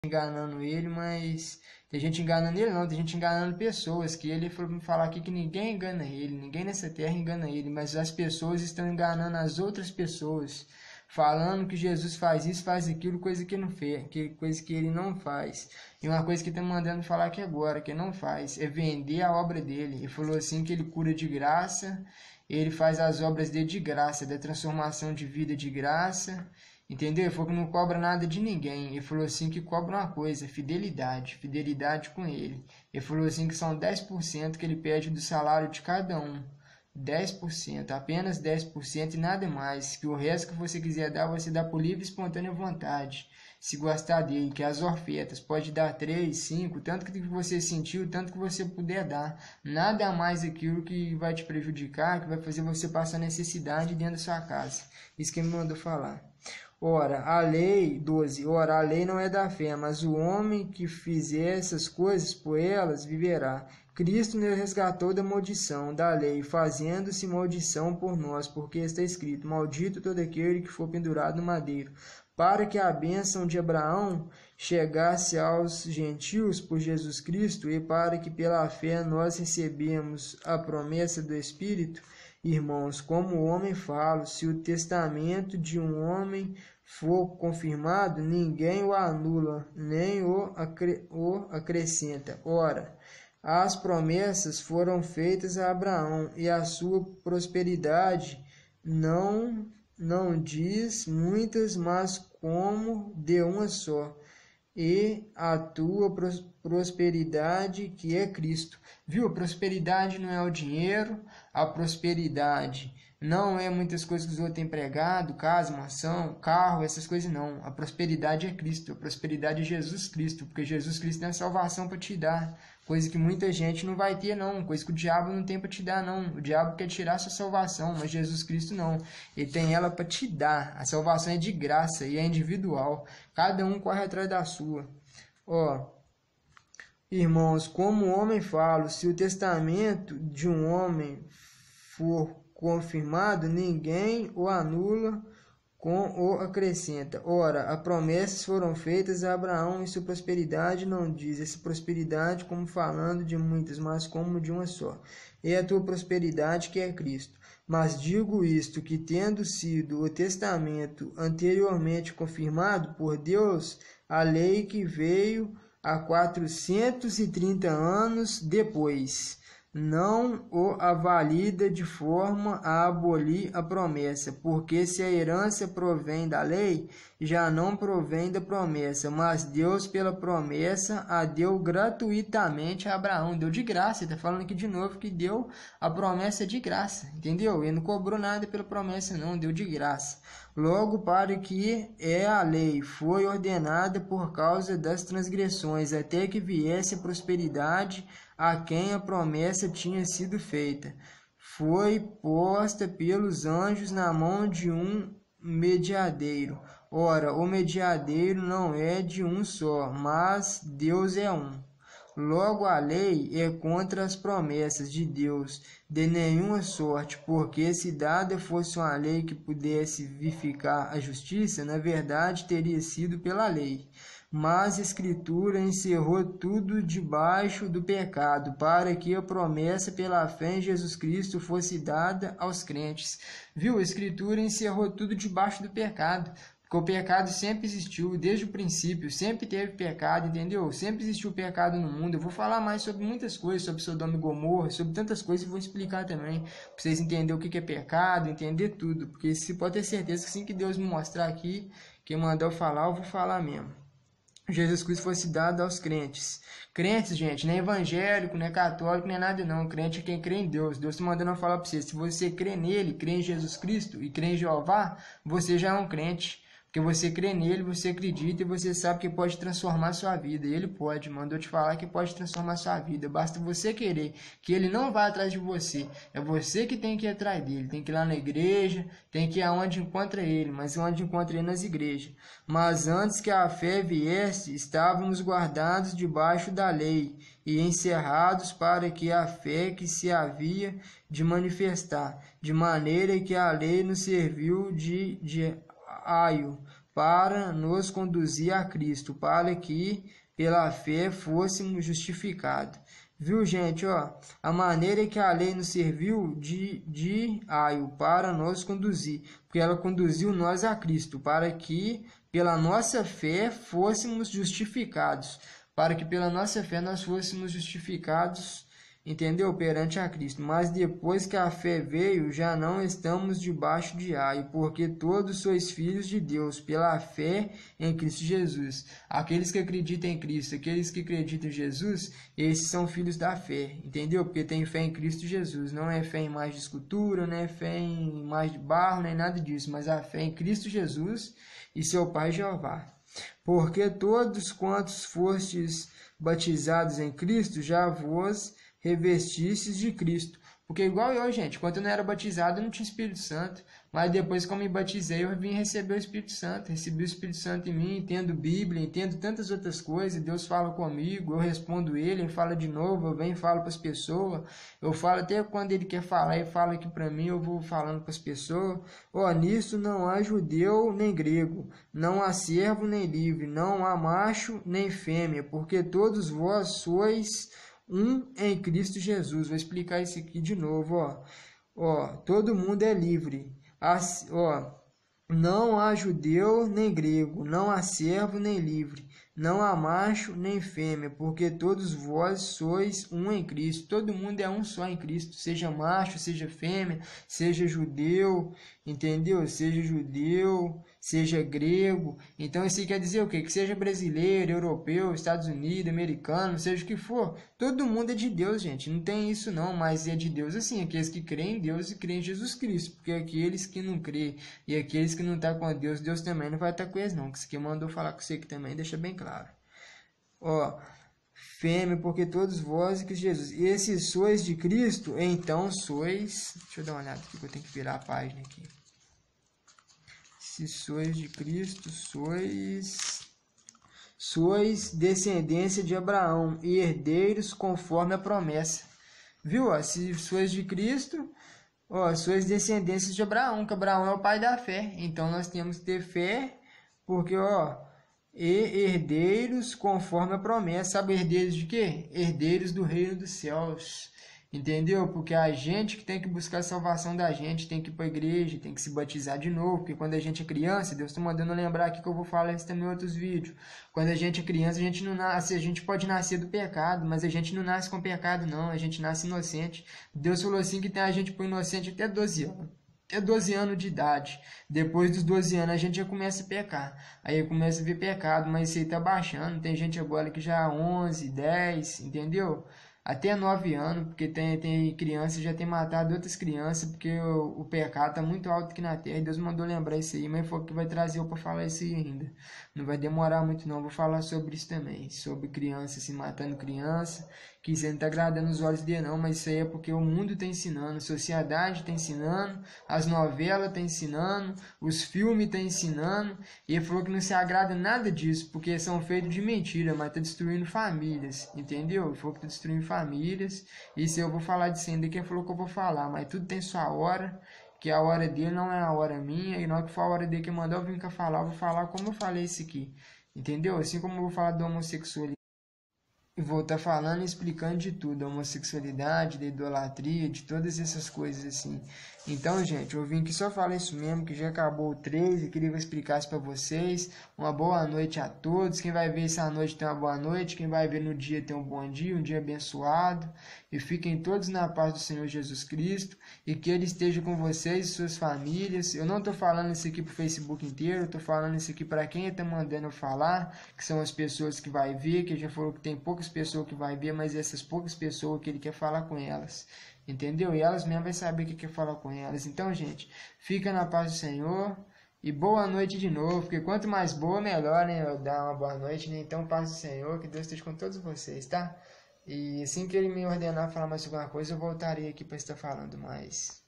enganando ele, mas tem gente enganando ele não, tem gente enganando pessoas, que ele falou me falar aqui que ninguém engana ele, ninguém nessa terra engana ele, mas as pessoas estão enganando as outras pessoas, falando que Jesus faz isso, faz aquilo, coisa que não fez, coisa que ele não faz. E uma coisa que está mandando falar aqui agora, que não faz, é vender a obra dele. Ele falou assim que ele cura de graça, ele faz as obras dele de graça, da transformação de vida de graça. Entendeu? Ele falou que não cobra nada de ninguém. Ele falou assim que cobra uma coisa, fidelidade, fidelidade com ele. Ele falou assim que são 10% que ele pede do salário de cada um. 10%, apenas 10% e nada mais. Que o resto que você quiser dar, você dá por livre e espontânea vontade. Se gostar dele, que as ofertas pode dar 3, 5, tanto que você sentiu, tanto que você puder dar. Nada mais aquilo que vai te prejudicar, que vai fazer você passar necessidade dentro da sua casa. Isso que ele me mandou falar. Ora, a lei, 12, ora, a lei não é da fé, mas o homem que fizer essas coisas por elas viverá. Cristo nos resgatou da maldição da lei, fazendo-se maldição por nós, porque está escrito, maldito todo aquele que for pendurado no madeiro, para que a bênção de Abraão chegasse aos gentios por Jesus Cristo, e para que pela fé nós recebemos a promessa do Espírito. Irmãos, como o homem fala, se o testamento de um homem for confirmado, ninguém o anula, nem o acrescenta. Ora, as promessas foram feitas a Abraão, e a sua prosperidade não diz muitas, mas como de uma só, e a tua prosperidade, que é Cristo. Viu? A prosperidade não é o dinheiro, a prosperidade não é muitas coisas que os outros têm empregado, casa, mansão, carro, essas coisas não. A prosperidade é Cristo, a prosperidade é Jesus Cristo, porque Jesus Cristo tem a salvação para te dar, coisa que muita gente não vai ter não, coisa que o diabo não tem para te dar não. O diabo quer tirar a sua salvação, mas Jesus Cristo não, ele tem ela para te dar. A salvação é de graça e é individual, cada um corre atrás da sua. Irmãos, como o homem fala, se o testamento de um homem for confirmado, ninguém o anula ou acrescenta. Ora, as promessas foram feitas a Abraão, e sua prosperidade não diz essa prosperidade como falando de muitas, mas como de uma só. E a tua prosperidade, que é Cristo. Mas digo isto, que tendo sido o testamento anteriormente confirmado por Deus, a lei que veio há 430 anos depois, não o avalida de forma a abolir a promessa, porque se a herança provém da lei, já não provém da promessa, mas Deus pela promessa a deu gratuitamente a Abraão, deu de graça. Ele está falando aqui de novo que deu a promessa de graça, entendeu? Ele não cobrou nada pela promessa não, deu de graça. Logo, para que a lei foi ordenada por causa das transgressões, até que viesse a prosperidade a quem a promessa tinha sido feita. Foi posta pelos anjos na mão de um mediadeiro. Ora, o mediadeiro não é de um só, mas Deus é um. Logo, a lei é contra as promessas de Deus de nenhuma sorte, porque se dada fosse uma lei que pudesse vivificar a justiça, na verdade teria sido pela lei. Mas a Escritura encerrou tudo debaixo do pecado, para que a promessa pela fé em Jesus Cristo fosse dada aos crentes. Viu? A Escritura encerrou tudo debaixo do pecado. Porque o pecado sempre existiu, desde o princípio, sempre teve pecado, entendeu? Sempre existiu pecado no mundo. Eu vou falar mais sobre muitas coisas, sobre Sodoma e Gomorra, sobre tantas coisas, e vou explicar também, para vocês entenderem o que é pecado, entender tudo. Porque você pode ter certeza que assim que Deus me mostrar aqui, que mandar eu falar, eu vou falar mesmo. Jesus Cristo fosse dado aos crentes. Crentes, gente, não é evangélico, não é católico, não é nada não. Crente é quem crê em Deus. Deus está mandando eu falar para você. Se você crê nele, crê em Jesus Cristo e crê em Jeová, você já é um crente. Porque você crê nele, você acredita e você sabe que pode transformar sua vida. E ele pode, mandou te falar que pode transformar sua vida. Basta você querer, que ele não vá atrás de você. É você que tem que ir atrás dele. Tem que ir lá na igreja, tem que ir aonde encontra ele, mas onde encontra ele nas igrejas. Mas antes que a fé viesse, estávamos guardados debaixo da lei e encerrados para que a fé que se havia de manifestar, de maneira que a lei nos serviu de aio para nos conduzir a Cristo, para que pela fé fôssemos justificados. Viu, gente, ó, a maneira que a lei nos serviu de aio para nos conduzir, porque ela conduziu nós a Cristo, para que pela nossa fé fôssemos justificados, para que pela nossa fé nós fôssemos justificados, entendeu? Perante a Cristo. Mas depois que a fé veio, já não estamos debaixo de aio, porque todos sois filhos de Deus, pela fé em Cristo Jesus. Aqueles que acreditam em Cristo, aqueles que acreditam em Jesus, esses são filhos da fé, entendeu? Porque tem fé em Cristo Jesus. Não é fé em imagem de escultura, não é fé em imagem de barro, nem nada disso, mas a fé em Cristo Jesus e seu Pai Jeová. Porque todos quantos fostes batizados em Cristo, já vos revestistes de Cristo. Porque igual eu, gente, quando eu não era batizado, eu não tinha Espírito Santo. Mas depois que eu me batizei, eu vim receber o Espírito Santo. Recebi o Espírito Santo em mim, entendo Bíblia, entendo tantas outras coisas. Deus fala comigo, eu respondo ele fala de novo, eu venho e falo para as pessoas. Eu falo até quando ele quer falar, ele fala aqui para mim, eu vou falando para as pessoas. Ó, nisso não há judeu nem grego, não há servo nem livre, não há macho nem fêmea, porque todos vós sois em Cristo Jesus. Vou explicar isso aqui de novo, ó. Todo mundo é livre. Não há judeu nem grego, não há servo nem livre, não há macho nem fêmea, porque todos vós sois em Cristo. Todo mundo é um só em Cristo, seja macho, seja fêmea, seja judeu, entendeu? Seja judeu, seja grego. Então isso quer dizer o quê? Que seja brasileiro, europeu, Estados Unidos, americano, seja o que for, todo mundo é de Deus, gente. Não tem isso não, mas é de Deus assim, aqueles que creem em Deus e creem em Jesus Cristo, porque aqueles que não creem e aqueles que não estão com Deus, Deus também não vai estar com eles não, que isso aqui mandou falar com você aqui também, deixa bem claro. Ó, fêmea, porque todos vós e Cristo Jesus. E se sois de Cristo, então sois... Deixa eu dar uma olhada aqui, que eu tenho que virar a página aqui. Se sois de Cristo, sois descendência de Abraão e herdeiros conforme a promessa. Viu? Ó, se sois de Cristo, ó, sois descendências de Abraão, que Abraão é o pai da fé. Então nós temos que ter fé, porque, ó, e herdeiros conforme a promessa. Sabe herdeiros de quê? Herdeiros do reino dos céus. Entendeu? Porque a gente que tem que buscar a salvação da gente, tem que ir para a igreja, tem que se batizar de novo, porque quando a gente é criança, Deus está mandando lembrar aqui que eu vou falar isso também em outros vídeos. Quando a gente é criança, a gente não nasce, a gente pode nascer do pecado, mas a gente não nasce com pecado não, a gente nasce inocente. Deus falou assim que tem a gente por inocente até 12 anos. Até 12 anos de idade. Depois dos 12 anos a gente já começa a pecar. Aí começa a ver pecado, mas isso aí tá baixando. Tem gente agora que já 11, 10, entendeu? Até 9 anos, porque tem criança que já tem matado outras crianças, porque o pecado está muito alto aqui na terra, e Deus mandou lembrar isso aí, mas foi que vai trazer eu para falar isso aí ainda. Não vai demorar muito não, vou falar sobre isso também, sobre criança se matando criança, que isso não está agradando os olhos dele não, mas isso aí é porque o mundo está ensinando, a sociedade está ensinando, as novelas estão ensinando, os filmes estão ensinando, e ele falou que não se agrada nada disso, porque são feitos de mentira, mas está destruindo famílias, entendeu? Ele falou que está destruindo famílias, isso eu vou falar disso ainda, que ele falou que eu vou falar, mas tudo tem sua hora, que a hora dele não é a hora minha, e na hora que for a hora dele que mandar eu vim cá falar, eu vou falar como eu falei isso aqui, entendeu? Assim como eu vou falar do homossexualismo, e vou estar falando e explicando de tudo, da homossexualidade, da idolatria, de todas essas coisas assim. Então, gente, eu vim aqui só falar isso mesmo, que já acabou o 3 e queria explicar isso para vocês. Uma boa noite a todos. Quem vai ver essa noite tem uma boa noite, quem vai ver no dia tem um bom dia, um dia abençoado. E fiquem todos na paz do Senhor Jesus Cristo e que Ele esteja com vocês e suas famílias. Eu não estou falando isso aqui para o Facebook inteiro, eu estou falando isso aqui para quem está mandando eu falar, que são as pessoas que vai ver, que já falou que tem poucas pessoas que vai ver, mas essas poucas pessoas que Ele quer falar com elas. Entendeu? E elas mesmas vão saber o que quer falar com elas. Então, gente, fica na paz do Senhor. E boa noite de novo, porque quanto mais boa, melhor, né? Eu dar uma boa noite, né? Então, paz do Senhor, que Deus esteja com todos vocês, tá? E assim que Ele me ordenar falar mais alguma coisa, eu voltarei aqui para estar falando mais.